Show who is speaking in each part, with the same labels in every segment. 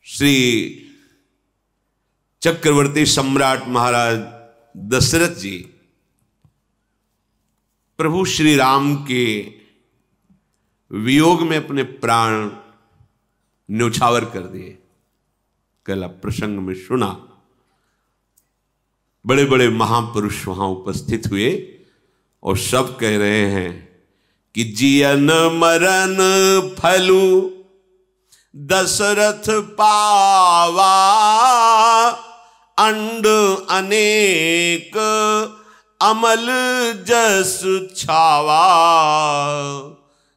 Speaker 1: श्री चक्रवर्ती सम्राट महाराज दशरथ जी प्रभु श्री राम के वियोग में अपने प्राण न्योछावर कर दिए। कल प्रसंग में सुना, बड़े बड़े महापुरुष वहां उपस्थित हुए और सब कह रहे हैं कि जियन मरण फलु दशरथ पावा, अंड अनेक अमल जस छावा,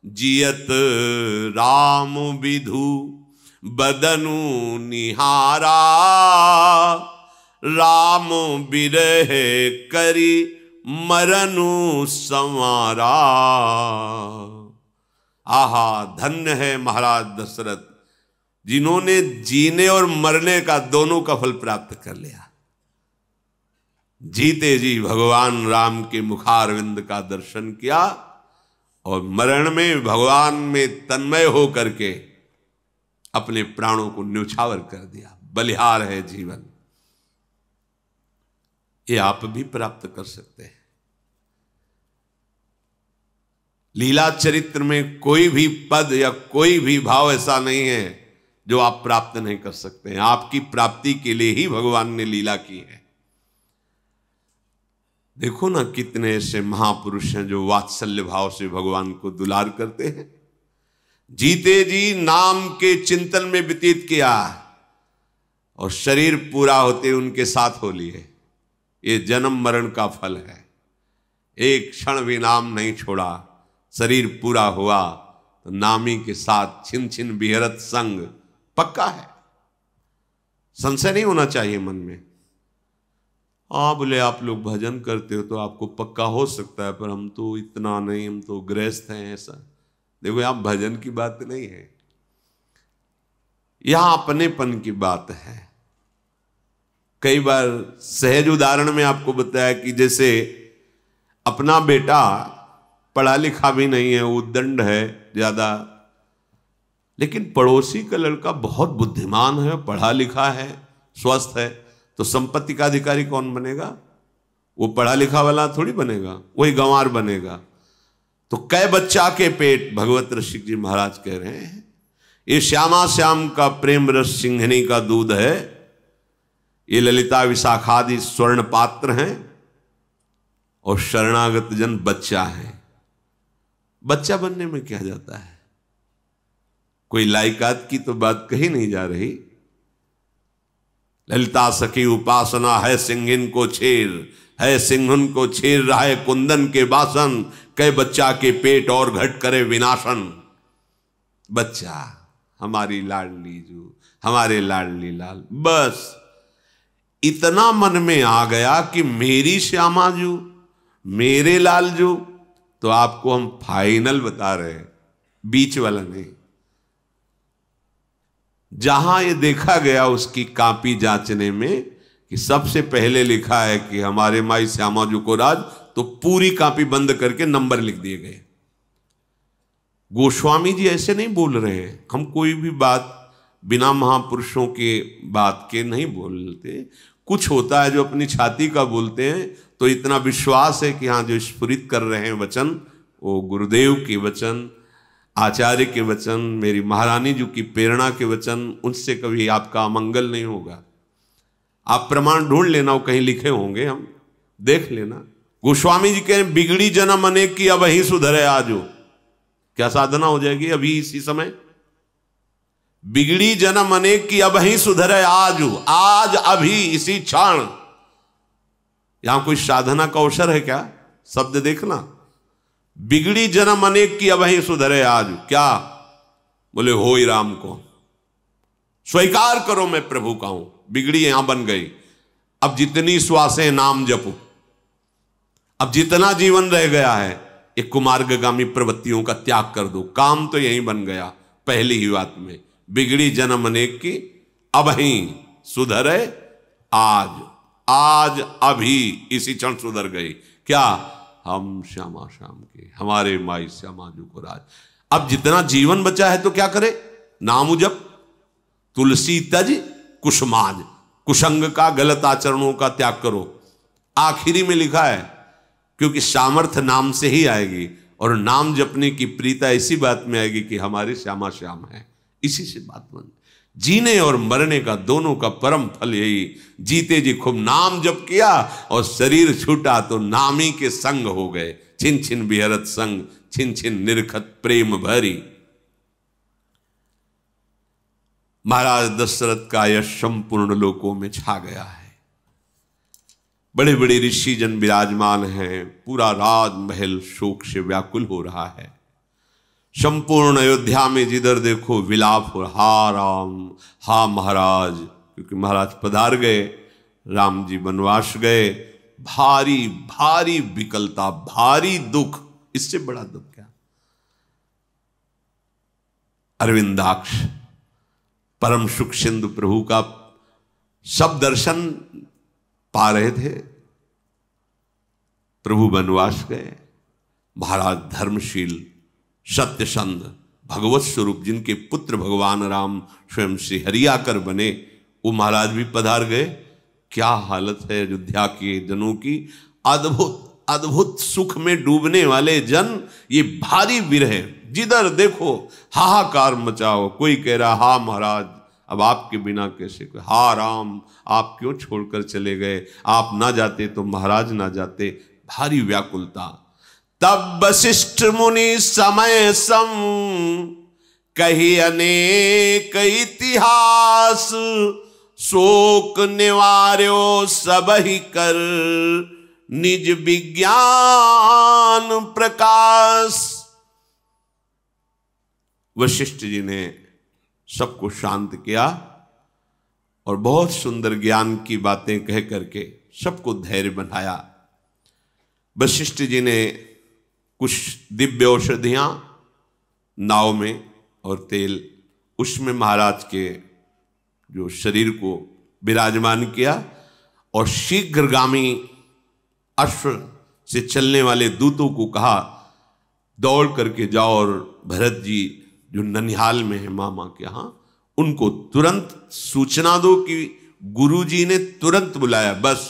Speaker 1: जियत राम विधु बदनु निहारा, राम बिरह करी मरनु संवारा। आहा, धन्य है महाराज दशरथ जिन्होंने जीने और मरने का दोनों का फल प्राप्त कर लिया। जीते जी भगवान राम के मुखारविंद का दर्शन किया और मरण में भगवान में तन्मय हो करके अपने प्राणों को न्योछावर कर दिया। बलिहार है जीवन, ये आप भी प्राप्त कर सकते हैं। लीला चरित्र में कोई भी पद या कोई भी भाव ऐसा नहीं है जो आप प्राप्त नहीं कर सकते हैं। आपकी प्राप्ति के लिए ही भगवान ने लीला की है। देखो ना, कितने ऐसे महापुरुष हैं जो वात्सल्य भाव से भगवान को दुलार करते हैं। जीते जी नाम के चिंतन में व्यतीत किया और शरीर पूरा होते उनके साथ हो लिए। ये जन्म मरण का फल है। एक क्षण भी नाम नहीं छोड़ा, शरीर पूरा हुआ तो नामी के साथ छिन छिन बिहरत संग पक्का है। संशय नहीं होना चाहिए मन में। बोले आप लोग भजन करते हो तो आपको पक्का हो सकता है, पर हम तो इतना नहीं, हम तो गृहस्थ हैं। ऐसा देखो, यहां भजन की बात नहीं है, यहां अपनेपन की बात है। कई बार सहज उदाहरण में आपको बताया कि जैसे अपना बेटा पढ़ा लिखा भी नहीं है, उद्दंड है ज्यादा, लेकिन पड़ोसी का लड़का बहुत बुद्धिमान है, पढ़ा लिखा है, स्वस्थ है, तो संपत्ति का अधिकारी कौन बनेगा? वो पढ़ा लिखा वाला थोड़ी बनेगा, वही गंवार बनेगा। तो कै बच्चा के पेट, भगवत ऋषि जी महाराज कह रहे हैं, ये श्यामा श्याम का प्रेम रस सिंघनी का दूध है, ये ललिता विशाखादि स्वर्ण पात्र हैं और शरणागत जन बच्चा है। बच्चा बनने में क्या जाता है? कोई लायकात की तो बात कही नहीं जा रही। ललिता सखी उपासना है सिंहिन को छेर, है सिंहन को छेर रहा है कुंदन के बासन, कई बच्चा के पेट और घट करे विनाशन। बच्चा हमारी लाडली जू, हमारे लाडली लाल, बस इतना मन में आ गया कि मेरी श्यामा जू, मेरे लाल जू, तो आपको हम फाइनल बता रहे हैं, बीच वाला नहीं। जहां ये देखा गया उसकी कॉपी जांचने में कि सबसे पहले लिखा है कि हमारे माई श्यामा जू को राज, तो पूरी कॉपी बंद करके नंबर लिख दिए गए। गोस्वामी जी ऐसे नहीं बोल रहे हैं। हम कोई भी बात बिना महापुरुषों के बात के नहीं बोलते। कुछ होता है जो अपनी छाती का बोलते हैं, तो इतना विश्वास है कि हाँ, जो स्फुरित कर रहे हैं वचन वो गुरुदेव के वचन, आचार्य के वचन, मेरी महारानी जी की प्रेरणा के वचन, उनसे कभी आपका अमंगल नहीं होगा। आप प्रमाण ढूंढ लेना, वो कहीं लिखे होंगे, हम देख लेना। गोस्वामी जी कहें बिगड़ी जन्म अनेक की अब ही सुधरे आजो। क्या साधना हो जाएगी अभी इसी समय? बिगड़ी जन्म अनेक की अब ही सुधरे आजो, आज अभी इसी क्षण। यहां कोई साधना का अवसर है क्या? शब्द देखना, बिगड़ी जन्म अनेक की अब ही सुधरे आज। क्या बोले? हो ही राम को स्वीकार करो, मैं प्रभु का हूं। बिगड़ी यहां बन गई। अब जितनी श्वासें नाम जपो, अब जितना जीवन रह गया है, एक कुमार्गामी प्रवृत्तियों का त्याग कर दो। काम तो यही बन गया पहली ही बात में। बिगड़ी जन्म अनेक की अब ही सुधरे आज, आज अभी इसी क्षण सुधर गई। क्या? हम श्यामा श्याम के, हमारे माई श्यामा जू को राज। अब जितना जीवन बचा है तो क्या करे? नाम जप। तुलसी तज कुसुमाज, कुसंग का, गलत आचरणों का त्याग करो। आखिरी में लिखा है, क्योंकि सामर्थ्य नाम से ही आएगी, और नाम जपने की प्रीता इसी बात में आएगी कि हमारे श्यामा श्याम है। इसी से बात बन, जीने और मरने का दोनों का परम फल यही। जीते जी खूब नाम जप किया और शरीर छूटा तो नामी के संग हो गए। छिन छिन बिहरत संग, छिन छिन निरखत प्रेम भरी। महाराज दशरथ का यश संपूर्ण लोकों में छा गया है। बड़े बड़े ऋषि जन विराजमान हैं, पूरा राजमहल शोक से व्याकुल हो रहा है। संपूर्ण अयोध्या में जिधर देखो विलाप हो, हा राम, हा महाराज, क्योंकि महाराज पधार गए, राम जी वनवास गए। भारी भारी विकलता, भारी दुख, इससे बड़ा दुख क्या। अरविंदाक्ष परम सुख सिंधु प्रभु का सब दर्शन पा रहे थे, प्रभु वनवास गए। महाराज धर्मशील सत्यसंध भगवत स्वरूप, जिनके पुत्र भगवान राम स्वयं श्री हरि आकर बने, वो महाराज भी पधार गए। क्या हालत है अयोध्या के जनों की। अद्भुत अद्भुत सुख में डूबने वाले जन, ये भारी विरह, जिधर देखो हाहाकार मचाओ। कोई कह रहा हा महाराज अब आपके बिना कैसे, हा राम आप क्यों छोड़कर चले गए, आप ना जाते तो महाराज ना जाते। भारी व्याकुलता। तब वशिष्ठ मुनि समय सम कही अनेक इतिहास, शोक निवार्यो सब ही कर निज विज्ञान प्रकाश। वशिष्ठ जी ने सबको शांत किया और बहुत सुंदर ज्ञान की बातें कह करके सबको धैर्य बनाया। वशिष्ठ जी ने कुछ दिव्य औषधियां नाव में और तेल, उसमें महाराज के जो शरीर को विराजमान किया, और शीघ्रगामी अश्व से चलने वाले दूतों को कहा दौड़ करके जाओ और भरत जी जो ननिहाल में है मामा के यहाँ, उनको तुरंत सूचना दो कि गुरुजी ने तुरंत बुलाया। बस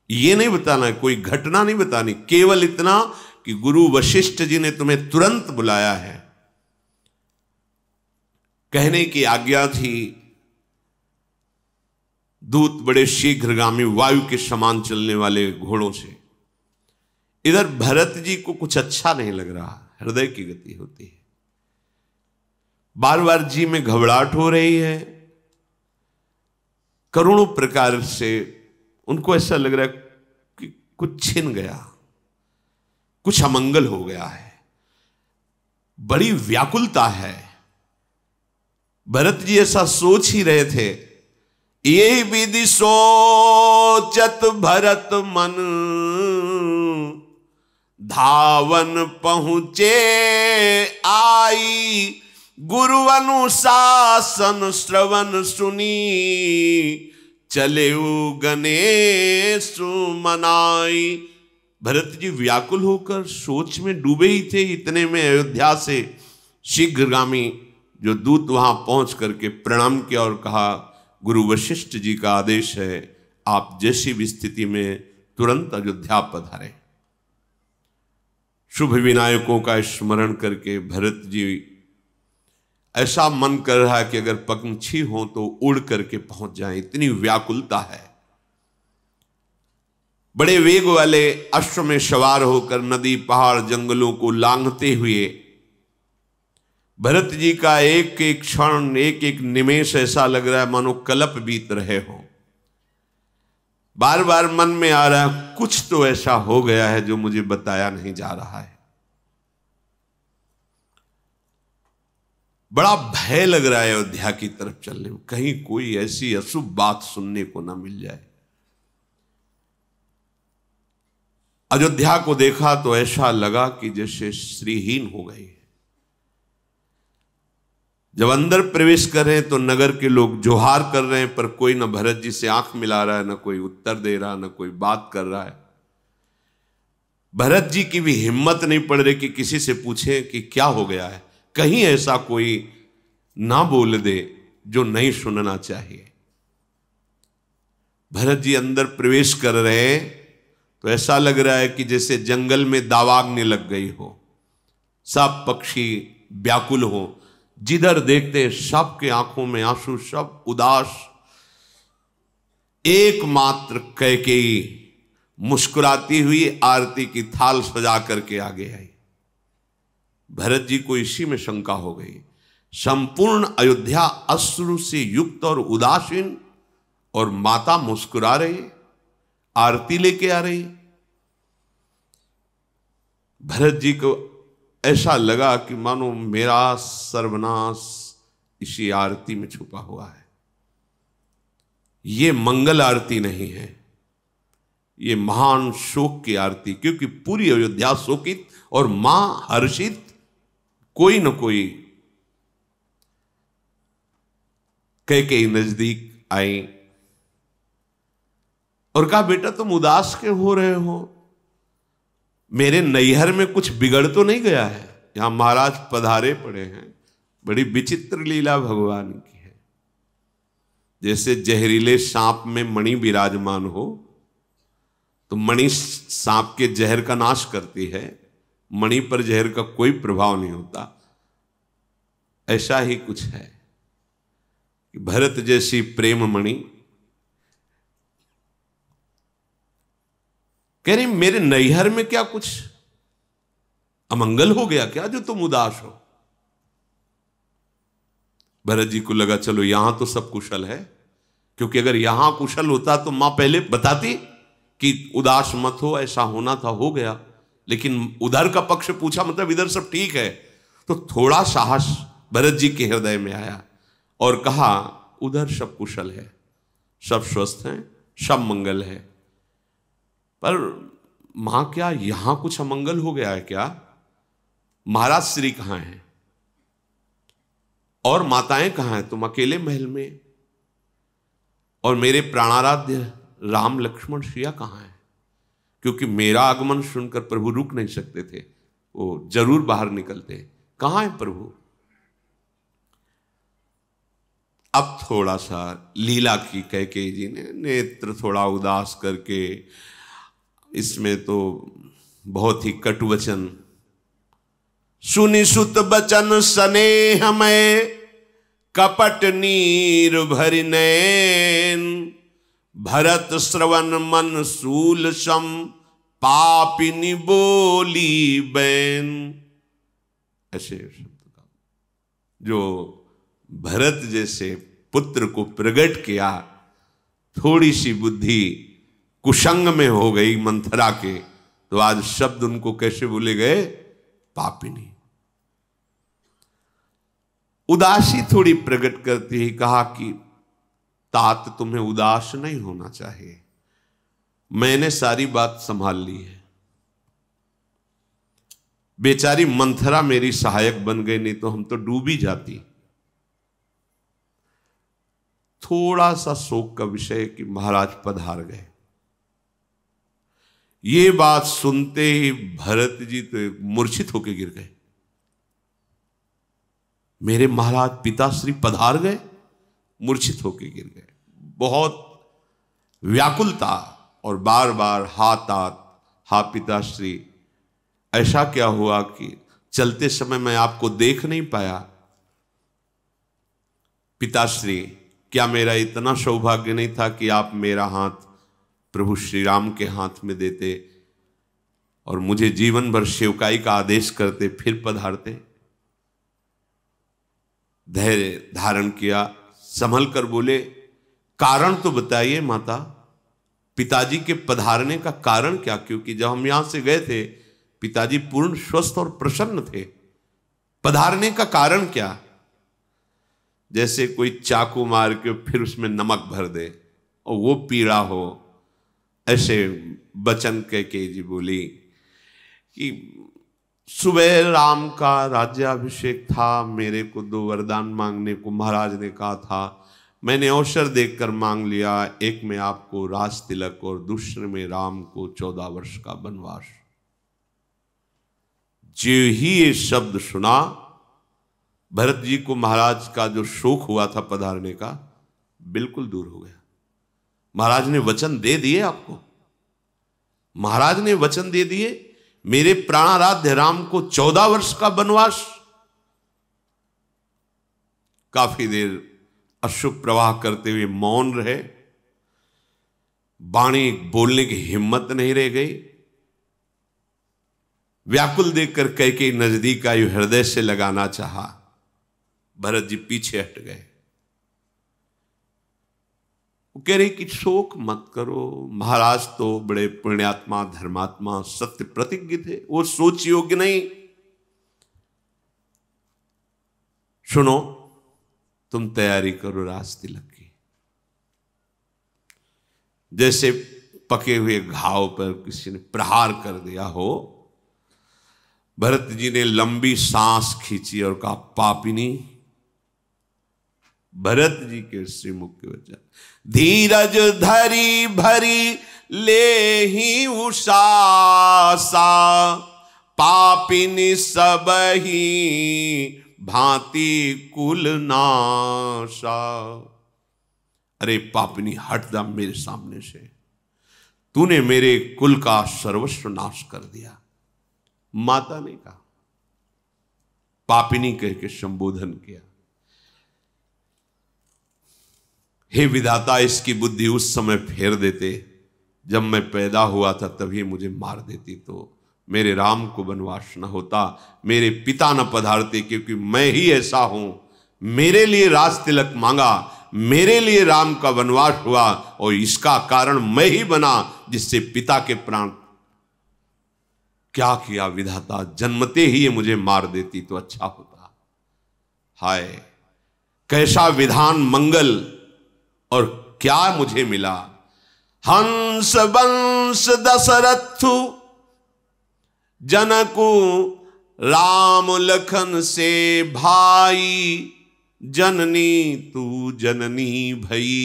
Speaker 1: ये नहीं बताना, कोई घटना नहीं बतानी, केवल इतना कि गुरु वशिष्ठ जी ने तुम्हें तुरंत बुलाया है। कहने की आज्ञा थी। दूत बड़े शीघ्रगामी वायु के समान चलने वाले घोड़ों से। इधर भरत जी को कुछ अच्छा नहीं लग रहा, हृदय की गति होती है, बार बार जी में घबराहट हो रही है, करोड़ों प्रकार से उनको ऐसा लग रहा है कि कुछ छिन गया, कुछ अमंगल हो गया है, बड़ी व्याकुलता है। भरत जी ऐसा सोच ही रहे थे। यही विधि सोचत भरत मन, धावन पहुंचे आई, गुरु अनुशासन श्रवण सुनी, चले गणेश मनाई। भरत जी व्याकुल होकर सोच में डूबे ही थे। इतने में अयोध्या से शीघ्रगामी जो दूत वहां पहुंच करके प्रणाम किया और कहा गुरु वशिष्ठ जी का आदेश है, आप जैसी भी स्थिति में तुरंत अयोध्या पधारें। शुभ विनायकों का स्मरण करके भरत जी ऐसा मन कर रहा है कि अगर पंछी हो तो उड़ करके पहुंच जाएं, इतनी व्याकुलता है। बड़े वेग वाले अश्व में सवार होकर नदी पहाड़ जंगलों को लांघते हुए भरत जी का एक एक क्षण, एक एक निमेष ऐसा लग रहा है मानो कल्प बीत रहे हो। बार बार मन में आ रहा है कुछ तो ऐसा हो गया है जो मुझे बताया नहीं जा रहा है। बड़ा भय लग रहा है अयोध्या की तरफ चलने में, कहीं कोई ऐसी अशुभ बात सुनने को ना मिल जाए। अयोध्या को देखा तो ऐसा लगा कि जैसे श्रीहीन हो गई। जब अंदर प्रवेश कर रहे हैं तो नगर के लोग जोहार कर रहे हैं, पर कोई ना भरत जी से आंख मिला रहा है, ना कोई उत्तर दे रहा, ना कोई बात कर रहा है। भरत जी की भी हिम्मत नहीं पड़ रही कि किसी से पूछे कि क्या हो गया है, कहीं ऐसा कोई ना बोल दे जो नहीं सुनना चाहिए। भरत जी अंदर प्रवेश कर रहे हैं तो ऐसा लग रहा है कि जैसे जंगल में दावाग्नि लग गई हो, सब पक्षी व्याकुल हो, जिधर देखते सबके आंखों में आंसू, सब उदास। एकमात्र कैकेयी मुस्कुराती हुई आरती की थाल सजा करके आगे आई। भरत जी को इसी में शंका हो गई। संपूर्ण अयोध्या अश्रु से युक्त और उदासीन, और माता मुस्कुरा रही, आरती लेके आ रही। भरत जी को ऐसा लगा कि मानो मेरा सर्वनाश इसी आरती में छुपा हुआ है। ये मंगल आरती नहीं है, ये महान शोक की आरती, क्योंकि पूरी अयोध्या शोकित और मां हर्षित। कोई न कोई कैकेयी नजदीक आई और कहा, बेटा तुम उदास क्यों हो रहे हो? मेरे नैहर में कुछ बिगड़ तो नहीं गया है? यहां महाराज पधारे पड़े हैं, बड़ी विचित्र लीला भगवान की है। जैसे जहरीले सांप में मणि विराजमान हो तो मणि सांप के जहर का नाश करती है, मणि पर जहर का कोई प्रभाव नहीं होता। ऐसा ही कुछ है कि भरत जैसी प्रेम मणि कह रही, मेरे नैहर में क्या कुछ अमंगल हो गया क्या जो तुम उदास हो? भरत जी को लगा चलो यहां तो सब कुशल है, क्योंकि अगर यहां कुशल होता तो मां पहले बताती कि उदास मत हो, ऐसा होना था, हो गया। लेकिन उधर का पक्ष पूछा, मतलब इधर सब ठीक है। तो थोड़ा साहस भरत जी के हृदय में आया और कहा, उधर सब कुशल है, सब स्वस्थ हैं, सब मंगल है, पर मां क्या यहां कुछ अमंगल हो गया है क्या? महाराज श्री कहां हैं और माताएं कहां हैं? तुम अकेले महल में, और मेरे प्राणाराध्य राम लक्ष्मण सिया कहां हैं? क्योंकि मेरा आगमन सुनकर प्रभु रुक नहीं सकते थे, वो जरूर बाहर निकलते। कहां है प्रभु? अब थोड़ा सा लीला की कैकेयी जी ने नेत्र थोड़ा उदास करके, इसमें तो बहुत ही कटु वचन, सुनि सुत बचन स्नेह में कपट नीर भरि नैन, भरत श्रवण मन सूल सम पापिनी बोली बैन। ऐसे शब्द का जो भरत जैसे पुत्र को प्रकट किया, थोड़ी सी बुद्धि कुसंग में हो गई मंथरा के, तो आज शब्द उनको कैसे बोले गए? पापिनी। उदासी थोड़ी प्रकट करती ही कहा कि तात तुम्हें उदास नहीं होना चाहिए, मैंने सारी बात संभाल ली है। बेचारी मंथरा मेरी सहायक बन गई, नहीं तो हम तो डूब ही जाती। थोड़ा सा शोक का विषय कि महाराज पधार गए। ये बात सुनते ही भरत जी तो मूर्छित होकर गिर गए। मेरे महाराज पिताश्री पधार गए, मूर्छित होकर गिर गए। बहुत व्याकुलता और बार बार हा पिताश्री, ऐसा क्या हुआ कि चलते समय मैं आपको देख नहीं पाया? पिताश्री, क्या मेरा इतना सौभाग्य नहीं था कि आप मेरा हाथ प्रभु श्री राम के हाथ में देते और मुझे जीवन भर सेवकाई का आदेश करते, फिर पधारते? धैर्य धारण किया, संभल कर बोले, कारण तो बताइए माता, पिताजी के पधारने का कारण क्या? क्योंकि जब हम यहां से गए थे पिताजी पूर्ण स्वस्थ और प्रसन्न थे, पधारने का कारण क्या? जैसे कोई चाकू मार के फिर उसमें नमक भर दे और वो पीड़ा हो, ऐसे बचन कैकेयी जी बोली कि सुबह राम का राज्याभिषेक था, मेरे को 2 वरदान मांगने को महाराज ने कहा था, मैंने अवसर देखकर मांग लिया। एक में आपको राज तिलक और दूसरे में राम को 14 वर्ष का वनवास। जो ही ये शब्द सुना भरत जी को महाराज का जो शोक हुआ था पधारने का, बिल्कुल दूर हो गया। महाराज ने वचन दे दिए आपको, महाराज ने वचन दे दिए, मेरे प्राणाराध्य राम को 14 वर्ष का वनवास। काफी देर अश्रु प्रवाह करते हुए मौन रहे, वाणी बोलने की हिम्मत नहीं रह गई। व्याकुल देखकर कैकेयी नजदीक आई, हृदय से लगाना चाहा, भरत जी पीछे हट गए। वो कह रहे कि शोक मत करो, महाराज तो बड़े पुण्यात्मा धर्मात्मा सत्य प्रतिज्ञ थे, वो सोच योग्य नहीं। सुनो, तुम तैयारी करो राज तिलक की। जैसे पके हुए घाव पर किसी ने प्रहार कर दिया हो, भरत जी ने लंबी सांस खींची और कहा, पापिनी। भरत जी के श्रीमुख के वचन, धीरज धरी भरी ले ही उषासा, पापिनी सब ही भांति कुल नाशा। अरे पापिनी, हट जा मेरे सामने से, तूने मेरे कुल का सर्वस्व नाश कर दिया। माता ने कहा, पापिनी कह के संबोधन किया। हे विधाता, इसकी बुद्धि उस समय फेर देते जब मैं पैदा हुआ था, तभी मुझे मार देती तो मेरे राम को वनवास न होता, मेरे पिता न पधारते, क्योंकि मैं ही ऐसा हूं। मेरे लिए राज तिलक मांगा, मेरे लिए राम का वनवास हुआ, और इसका कारण मैं ही बना जिससे पिता के प्राण। क्या किया विधाता, जन्मते ही ये मुझे मार देती तो अच्छा होता। हाय, कैसा विधान मंगल, और क्या मुझे मिला। हंस वंश दशरथु जनकु राम लखन से भाई, जननी तू जननी भई,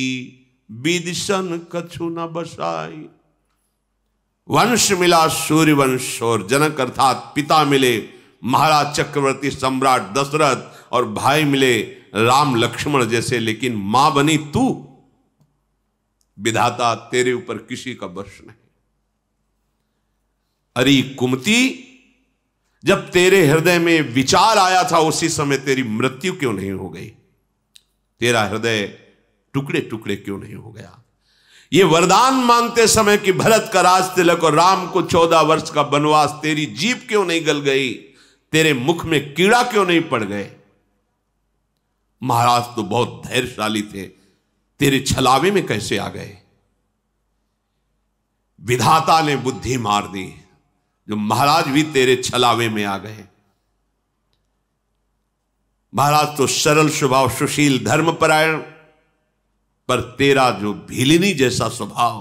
Speaker 1: विदिशन कछु न बसाई। वंश मिला सूर्यवंश, और जनक अर्थात पिता मिले महाराज चक्रवर्ती सम्राट दशरथ, और भाई मिले राम लक्ष्मण जैसे, लेकिन मां बनी तू। विधाता, तेरे ऊपर किसी का वश नहीं। अरे कुमती, जब तेरे हृदय में विचार आया था उसी समय तेरी मृत्यु क्यों नहीं हो गई? तेरा हृदय टुकड़े टुकड़े क्यों नहीं हो गया? ये वरदान मांगते समय कि भरत का राज तिलक और राम को 14 वर्ष का वनवास, तेरी जीभ क्यों नहीं गल गई? तेरे मुख में कीड़ा क्यों नहीं पड़ गए? महाराज तो बहुत धैर्यशाली थे, तेरे छलावे में कैसे आ गए? विधाता ने बुद्धि मार दी, जो महाराज भी तेरे छलावे में आ गए। महाराज तो सरल स्वभाव, सुशील, धर्मपरायण, पर तेरा जो भीलिनी जैसा स्वभाव,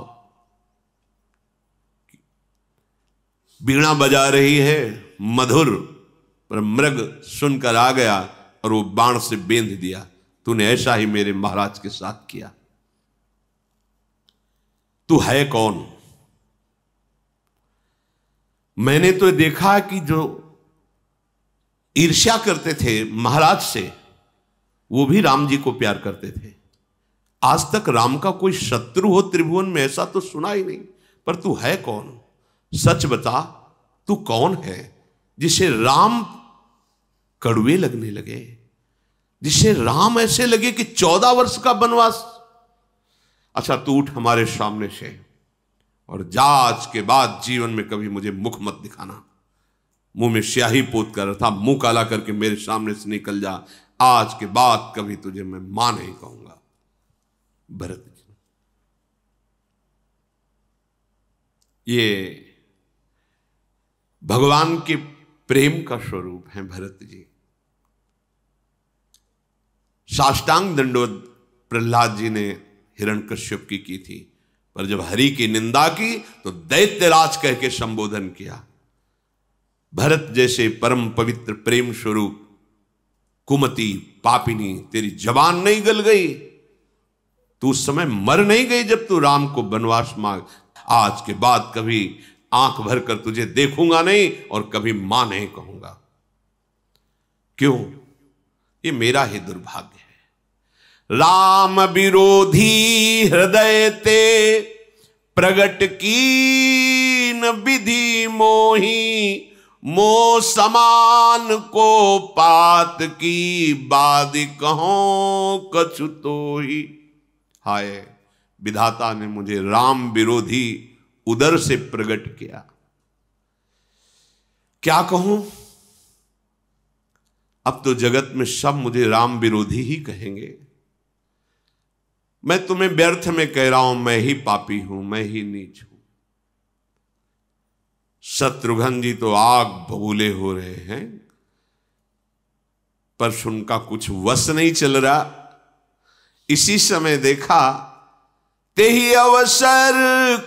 Speaker 1: वीणा बजा रही है मधुर, पर मृग सुनकर आ गया और वो बाण से बेंध दिया। तूने ऐसा ही मेरे महाराज के साथ किया। तू है कौन? मैंने तो देखा कि जो ईर्ष्या करते थे महाराज से, वो भी राम जी को प्यार करते थे। आज तक राम का कोई शत्रु हो त्रिभुवन में, ऐसा तो सुना ही नहीं। पर तू है कौन? सच बता, तू कौन है जिसे राम कड़वे लगने लगे, जिसे राम ऐसे लगे कि 14 वर्ष का वनवास? अच्छा, तू उठ हमारे सामने से और जा, आज के बाद जीवन में कभी मुझे मुख मत दिखाना। मुंह में स्याही पोत कर था, मुंह काला करके मेरे सामने से निकल जा। आज के बाद कभी तुझे मैं मां नहीं कहूंगा। भरत जी, ये भगवान के प्रेम का स्वरूप है भरत जी। साष्टांग दंडवत प्रहलाद जी ने हिरण्यकश्यप की थी, पर जब हरि की निंदा की तो दैत्यराज कह के संबोधन किया। भरत जैसे परम पवित्र प्रेम स्वरूप कुमति पापिनी, तेरी जबान नहीं गल गई? तू उस समय मर नहीं गई जब तू राम को वनवास मांग? आज के बाद कभी आंख भर कर तुझे देखूंगा नहीं और कभी मां नहीं कहूंगा। क्यों? ये मेरा ही दुर्भाग्य है। राम विरोधी हृदय ते प्रगट कीन विधि मोही, मोह समान को पात की बाद कहों कछु तोही। हाय, विधाता ने मुझे राम विरोधी उदर से प्रकट किया, क्या कहूं। अब तो जगत में सब मुझे राम विरोधी ही कहेंगे। मैं तुम्हें व्यर्थ में कह रहा हूं, मैं ही पापी हूं, मैं ही नीच हूं। शत्रुघ्न जी तो आग बबूले हो रहे हैं, पर उनका कुछ वश नहीं चल रहा। इसी समय देखा, तेहि अवसर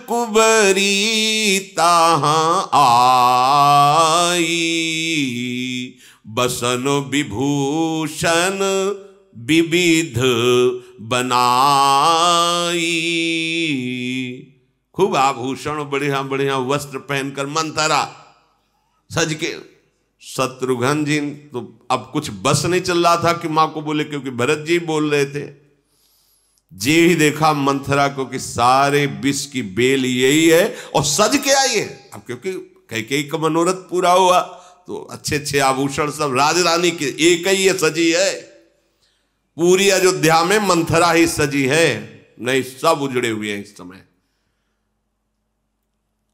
Speaker 1: कुबरी ताहां आई, बसन विभूषण विविध बनाई। खूब आभूषण, बढ़िया बढ़िया वस्त्र पहनकर मंथरा सज के। शत्रुघ्न जी तो अब कुछ बस नहीं चल रहा था कि मां को बोले, क्योंकि भरत जी बोल रहे थे। जी ही देखा मंथरा को कि सारे विष की बेल यही है और सज के आई है। अब क्योंकि कैकेयी का मनोरथ पूरा हुआ तो अच्छे अच्छे आभूषण सब राजरानी के एक ही है, सजी है। पूरी अयोध्या में मंथरा ही सजी है, नहीं सब उजड़े हुए हैं इस समय।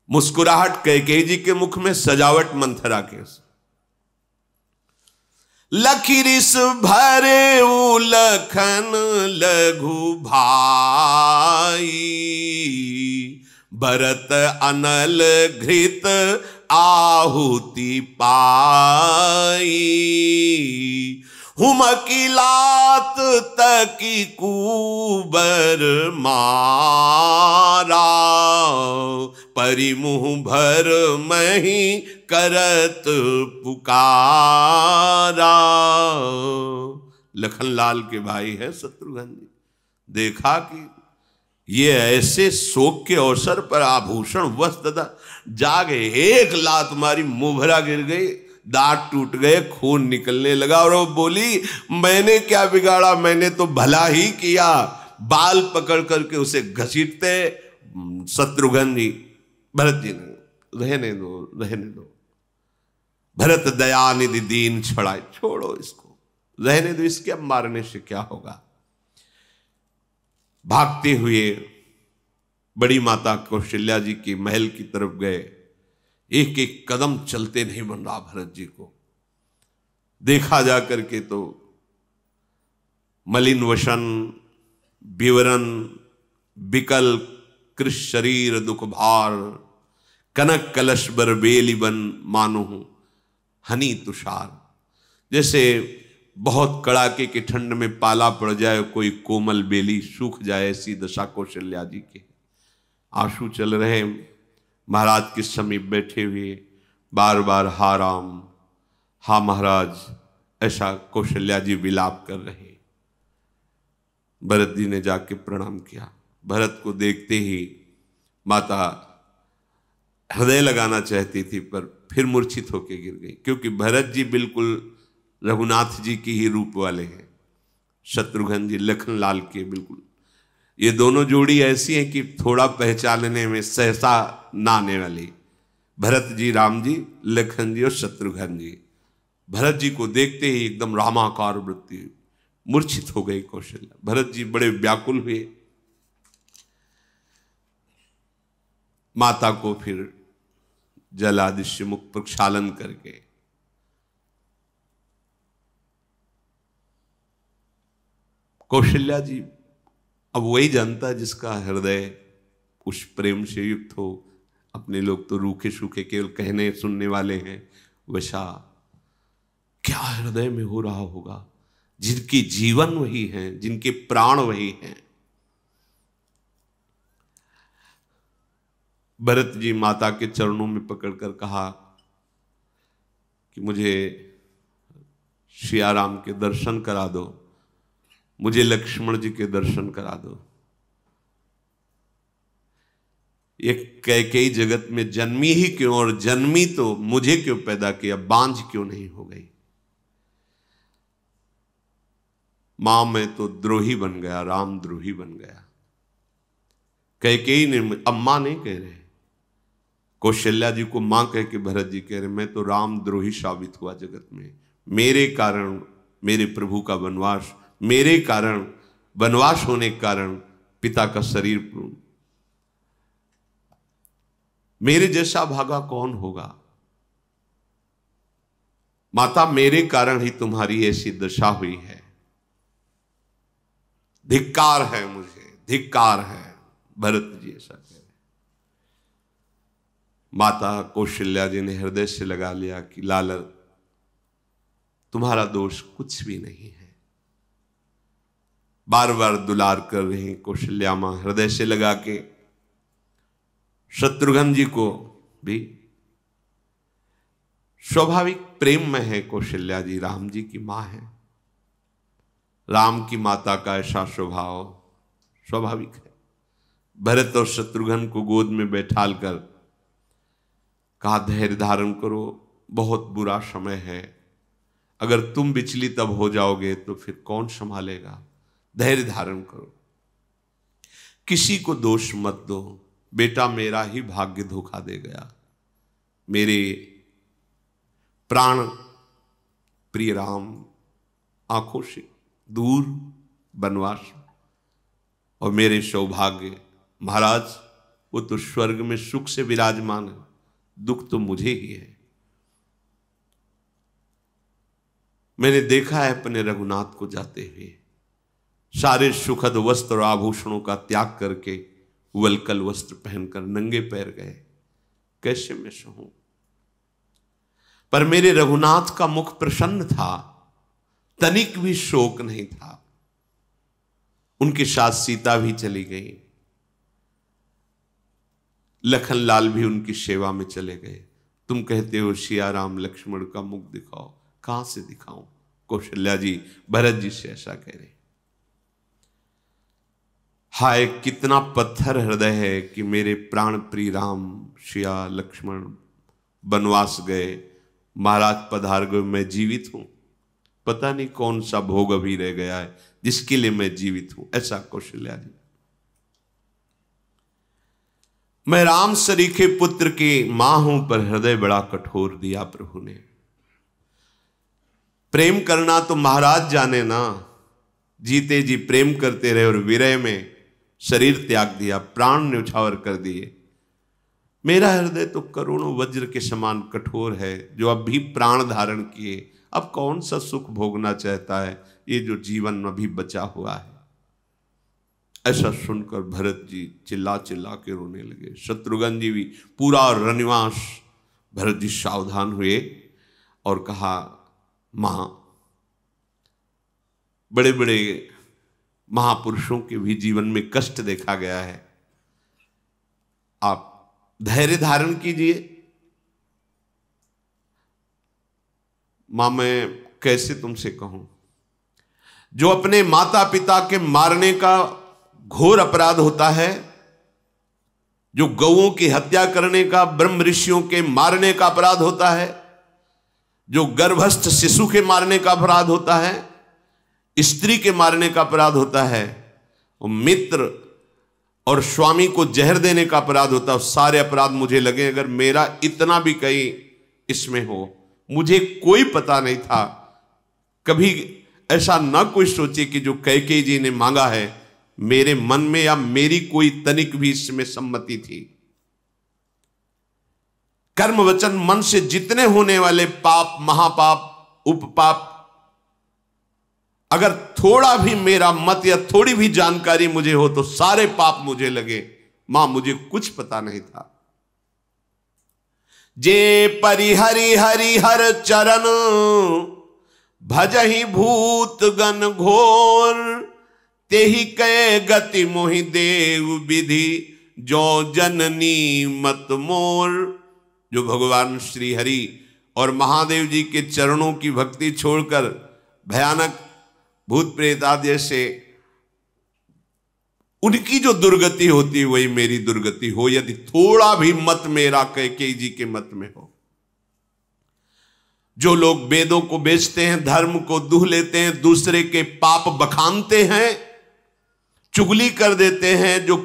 Speaker 1: मुस्कुराहट कैकेयी जी के मुख में, सजावट मंथरा के। लखिरिस भरे लखन लघु भाई, भरत अनल घृत आहुति पाई। हुमकी लात तकी कुबर मारा, परिमुह भर मही करत पुकारा। लखनलाल के भाई है शत्रुघ्न जी। देखा कि ये ऐसे शोक के अवसर पर आभूषण वस्त्र जागे, एक लात मारी, मुभरा गिर गई, दांत टूट गए, खून निकलने लगा। और वो बोली, मैंने क्या बिगाड़ा, मैंने तो भला ही किया। बाल पकड़ करके उसे घसीटते शत्रुघ्न जी। भरत जी ने, रहने दो रहने दो। भरत दयानिधि दीन छड़ाए, छोड़ो इसको, रहने दो, इसके अब मारने से क्या होगा। भागते हुए बड़ी माता कौशल्या जी के महल की तरफ गए। एक एक कदम चलते नहीं बन रहा भरत जी को। देखा जा करके तो मलिन वसन, विवरण, विकल कृष शरीर दुख भार, कनक कलश बर बेली बन मानो हनी तुषार। जैसे बहुत कड़ाके की ठंड में पाला पड़ जाए, कोई कोमल बेली सूख जाए, ऐसी दशा कौशल्या जी के। आंसू चल रहे, महाराज के समीप बैठे हुए बार बार हा राम, हा महाराज, ऐसा कौशल्या जी विलाप कर रहे। भरत जी ने जाके प्रणाम किया। भरत को देखते ही माता हृदय लगाना चाहती थी, पर फिर मूर्छित होकर गिर गई, क्योंकि भरत जी बिल्कुल रघुनाथ जी की ही रूप वाले हैं, शत्रुघ्न जी लखनलाल के बिल्कुल। ये दोनों जोड़ी ऐसी है कि थोड़ा पहचानने में सहसा ना आने वाली। भरत जी राम जी, लखन जी और शत्रुघ्न जी। भरत जी को देखते ही एकदम रामाकार वृत्ति, मूर्छित हो गई कौशल्या। भरत जी बड़े व्याकुल हुए। माता को फिर जल आदि से मुख प्रक्षालन करके कौशल्या जी, अब वही जानता है जिसका हृदय उस प्रेम से युक्त हो। अपने लोग तो रूखे सूखे केवल कहने सुनने वाले हैं, वैसा क्या हृदय में हो रहा होगा, जिनकी जीवन वही है, जिनके प्राण वही हैं। भरत जी माता के चरणों में पकड़कर कहा कि मुझे सियाराम के दर्शन करा दो, मुझे लक्ष्मण जी के दर्शन करा दो। ये कैकेयी जगत में जन्मी ही क्यों, और जन्मी तो मुझे क्यों पैदा किया, बांझ क्यों नहीं हो गई। मां मैं तो द्रोही बन गया, राम द्रोही बन गया। कैकेयी ने, अब मां नहीं कह रहे, कौशल्या जी को मां कह के भरत जी कह रहे मैं तो राम द्रोही साबित हुआ जगत में। मेरे कारण मेरे प्रभु का वनवास, मेरे कारण वनवास होने के कारण पिता का शरीर, मेरे जैसा भागा कौन होगा। माता मेरे कारण ही तुम्हारी ऐसी दशा हुई है, धिक्कार है मुझे, धिक्कार है। भरत जी ऐसा कह रहे। माता कौशल्या जी ने हृदय से लगा लिया कि लाल तुम्हारा दोष कुछ भी नहीं है। बार बार दुलार कर रही कौशल्या मां हृदय से लगा के। शत्रुघ्न जी को भी स्वाभाविक प्रेम में है कौशल्या जी, राम जी की मां है। राम की माता का ऐसा स्वभाव स्वाभाविक है। भरत और शत्रुघ्न को गोद में बैठाल कर कहा धैर्य धारण करो, बहुत बुरा समय है, अगर तुम विचलित अब हो जाओगे तो फिर कौन संभालेगा, धैर्य धारण करो, किसी को दोष मत दो, बेटा मेरा ही भाग्य धोखा दे गया। मेरे प्राण प्रिय राम आंखों से दूर वनवास, और मेरे सौभाग्य महाराज वो तो स्वर्ग में सुख से विराजमान है, दुख तो मुझे ही है। मैंने देखा है अपने रघुनाथ को जाते हुए, सारे सुखद वस्त्र और आभूषणों का त्याग करके वलकल वस्त्र पहनकर नंगे पैर गए, कैसे मैं सहूं। पर मेरे रघुनाथ का मुख प्रसन्न था, तनिक भी शोक नहीं था। उनके साथ सीता भी चली गई, लखन लाल भी उनकी सेवा में चले गए। तुम कहते हो सिया राम लक्ष्मण का मुख दिखाओ, कहां से दिखाऊं। कौशल्या जी भरत जी से ऐसा कह रहे। हाय कितना पत्थर हृदय है कि मेरे प्राण प्रिय राम सिया लक्ष्मण वनवास गए, महाराज पधार गए, मैं जीवित हूं। पता नहीं कौन सा भोग अभी रह गया है जिसके लिए मैं जीवित हूं। ऐसा कौशल्या जी। मैं राम सरीखे पुत्र की मां हूं, पर हृदय बड़ा कठोर दिया प्रभु ने। प्रेम करना तो महाराज जाने ना, जीते जी प्रेम करते रहे और विरह में शरीर त्याग दिया, प्राण न्यौछावर कर दिए। मेरा हृदय तो करोड़ों वज्र के समान कठोर है, जो अब भी प्राण धारण किए अब कौन सा सुख भोगना चाहता है, ये जो जीवन अभी बचा हुआ है। ऐसा सुनकर भरत जी चिल्ला चिल्ला के रोने लगे। शत्रुघ्न जी भी पूरा रनिवास। भरत जी सावधान हुए और कहा मां, बड़े बड़े महापुरुषों के भी जीवन में कष्ट देखा गया है, आप धैर्य धारण कीजिए। मां मैं कैसे तुमसे कहूं, जो अपने माता पिता के मारने का घोर अपराध होता है, जो गौओं की हत्या करने का, ब्रह्म ऋषियों के मारने का अपराध होता है, जो गर्भस्थ शिशु के मारने का अपराध होता है, स्त्री के मारने का अपराध होता है, और मित्र और स्वामी को जहर देने का अपराध होता है। सारे अपराध मुझे लगे, अगर मेरा इतना भी कहीं इसमें हो, मुझे कोई पता नहीं था। कभी ऐसा ना कोई सोचे कि जो कैकेयी जी ने मांगा है, मेरे मन में या मेरी कोई तनिक भी इसमें सम्मति थी। कर्म वचन मन से जितने होने वाले पाप, महापाप, उपपाप, अगर थोड़ा भी मेरा मत या थोड़ी भी जानकारी मुझे हो तो सारे पाप मुझे लगे। मां मुझे कुछ पता नहीं था। जे परिहरि हरिहर चरण भजहि भूत गण घोर, तेहि कै गति मोहि देव विधि जो जननी मत मोर। जो भगवान श्री हरि और महादेव जी के चरणों की भक्ति छोड़कर भयानक भूत प्रेत आदि से उनकी जो दुर्गति होती है वही मेरी दुर्गति हो, यदि थोड़ा भी मत मेरा कैकेयी जी के मत में हो। जो लोग वेदों को बेचते हैं, धर्म को दूह लेते हैं, दूसरे के पाप बखानते हैं, चुगली कर देते हैं, जो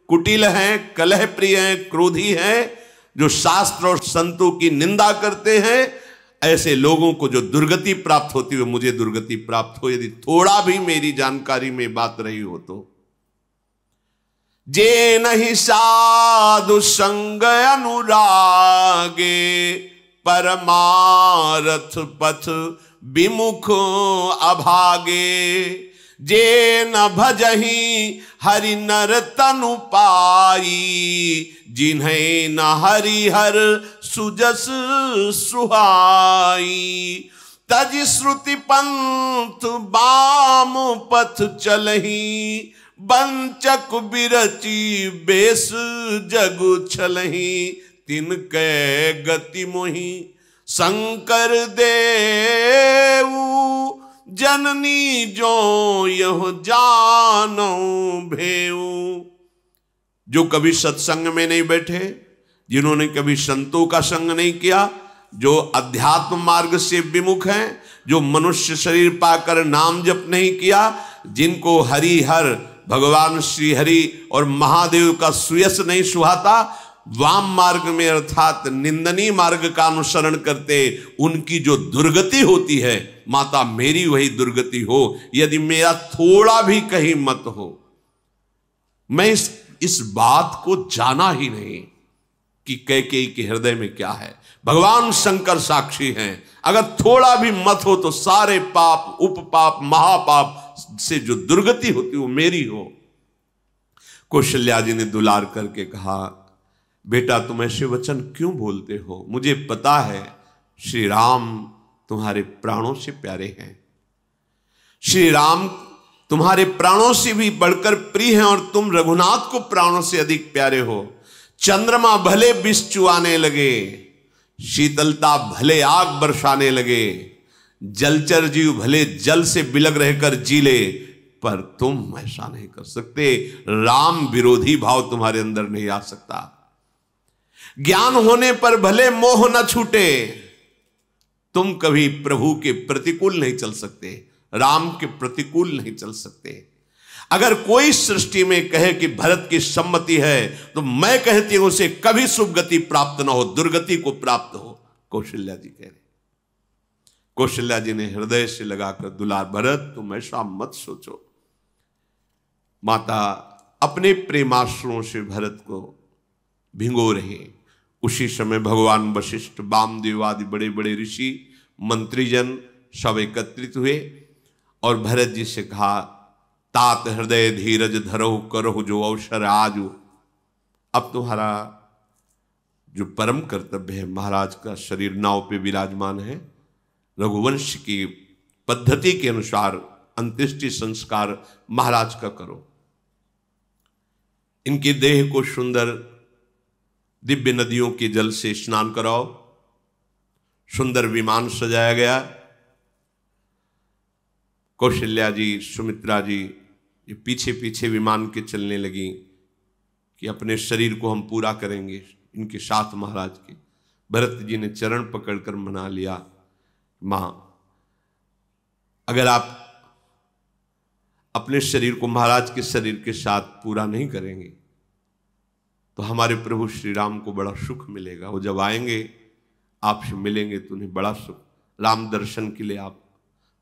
Speaker 1: कुटिल हैं, कलह प्रिय हैं, क्रोधी हैं, जो शास्त्र और संतों की निंदा करते हैं, ऐसे लोगों को जो दुर्गति प्राप्त होती है, मुझे दुर्गति प्राप्त हो यदि थोड़ा भी मेरी जानकारी में बात रही हो तो। जे नहीं साधु संग अनुरागे, परमारथ पथ विमुख अभागे। जे न भजहि हरि नर तनु पाई, जिन्हें न हरिहर सुजस सुहाई। तज श्रुति पंथ बाम पथ चलही, बंचक बिरची बेस जग छलही। तिनके गति मोहि शंकर देऊ, जननी जो यह जानो भेऊ। जो कभी सत्संग में नहीं बैठे, जिन्होंने कभी संतों का संग नहीं किया, जो अध्यात्म मार्ग से विमुख हैं, जो मनुष्य शरीर पाकर नाम जप नहीं किया, जिनको हरि हर भगवान श्री हरि और महादेव का सुयस नहीं सुहाता, वाम मार्ग में अर्थात निंदनीय मार्ग का अनुसरण करते, उनकी जो दुर्गति होती है, माता मेरी वही दुर्गति हो यदि मेरा थोड़ा भी कहीं मत हो। मैं इस बात को जाना ही नहीं कि कैकेयी के हृदय में क्या है। भगवान शंकर साक्षी हैं, अगर थोड़ा भी मत हो तो सारे पाप, उपपाप, महापाप से जो दुर्गति होती वो मेरी हो। कौशल्या जी ने दुलार करके कहा, बेटा तुम ऐसे वचन क्यों बोलते हो? मुझे पता है श्री राम तुम्हारे प्राणों से प्यारे हैं, श्री राम तुम्हारे प्राणों से भी बढ़कर प्रिय हैं, और तुम रघुनाथ को प्राणों से अधिक प्यारे हो। चंद्रमा भले विष चुआने लगे, शीतलता भले आग बरसाने लगे, जलचर जीव भले जल से बिलग रहकर जी ले, पर तुम ऐसा नहीं कर सकते। राम विरोधी भाव तुम्हारे अंदर नहीं आ सकता। ज्ञान होने पर भले मोह न छूटे, तुम कभी प्रभु के प्रतिकूल नहीं चल सकते, राम के प्रतिकूल नहीं चल सकते। अगर कोई सृष्टि में कहे कि भरत की सम्मति है, तो मैं कहती हूं उसे कभी शुभ गति प्राप्त न हो, दुर्गति को प्राप्त हो। कौशल्या जी कह रहे। कौशल्या जी ने हृदय से लगाकर दुलार, भरत तुम ऐसा मत सोचो। माता अपने प्रेमाश्रुओं से भरत को भिंगो रहे। उसी समय भगवान वशिष्ठ, वामदेव आदि बड़े बड़े ऋषि, मंत्रीजन सब एकत्रित हुए और भरत जी से कहा, तात हृदय धीरज धरो, करो जो अवसर आजू। अब तुम्हारा जो परम कर्तव्य है, महाराज का शरीर नाव पे विराजमान है, रघुवंश की पद्धति के अनुसार अंत्येष्टि संस्कार महाराज का करो। इनकी देह को सुंदर दिव्य नदियों के जल से स्नान कराओ। सुंदर विमान सजाया गया। कौशल्या जी, सुमित्रा जी ये पीछे पीछे विमान के चलने लगी कि अपने शरीर को हम पूरा करेंगे इनके साथ महाराज के। भरत जी ने चरण पकड़कर मना लिया, मां अगर आप अपने शरीर को महाराज के शरीर के साथ पूरा नहीं करेंगे तो हमारे प्रभु श्री राम को बड़ा सुख मिलेगा। वो जब आएंगे आपसे मिलेंगे तो उन्हें बड़ा सुख, राम दर्शन के लिए आप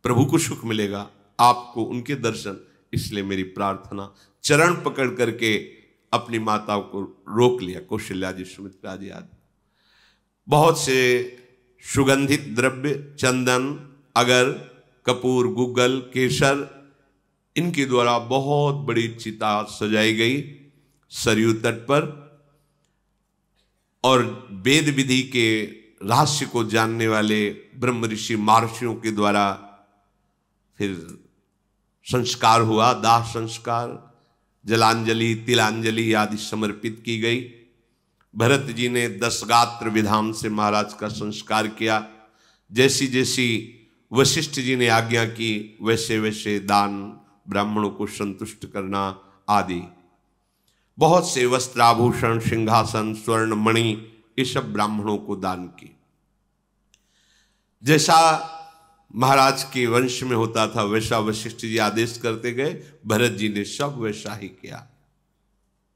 Speaker 1: प्रभु को सुख मिलेगा, आपको उनके दर्शन। इसलिए मेरी प्रार्थना। चरण पकड़ करके अपनी माता को रोक लिया कौशल्या जी, सुमित्रा जी आदि। बहुत से सुगंधित द्रव्य, चंदन, अगर, कपूर, गुग्गल, केसर, इनके द्वारा बहुत बड़ी चिता सजाई गई सरयू तट पर। और वेद विधि के रहस्य को जानने वाले ब्रह्म ऋषि महर्षियों के द्वारा फिर संस्कार हुआ, दाह संस्कार, जलांजलि, तिलांजलि आदि समर्पित की गई। भरत जी ने 10 गात्र विधान से महाराज का संस्कार किया। जैसी जैसी वशिष्ठ जी ने आज्ञा की वैसे वैसे दान, ब्राह्मणों को संतुष्ट करना आदि। बहुत से वस्त्राभूषण, सिंहासन, स्वर्ण, मणि, ये सब ब्राह्मणों को दान की। जैसा महाराज के वंश में होता था वैसा वशिष्ठ जी आदेश करते गए, भरत जी ने सब वैसा ही किया।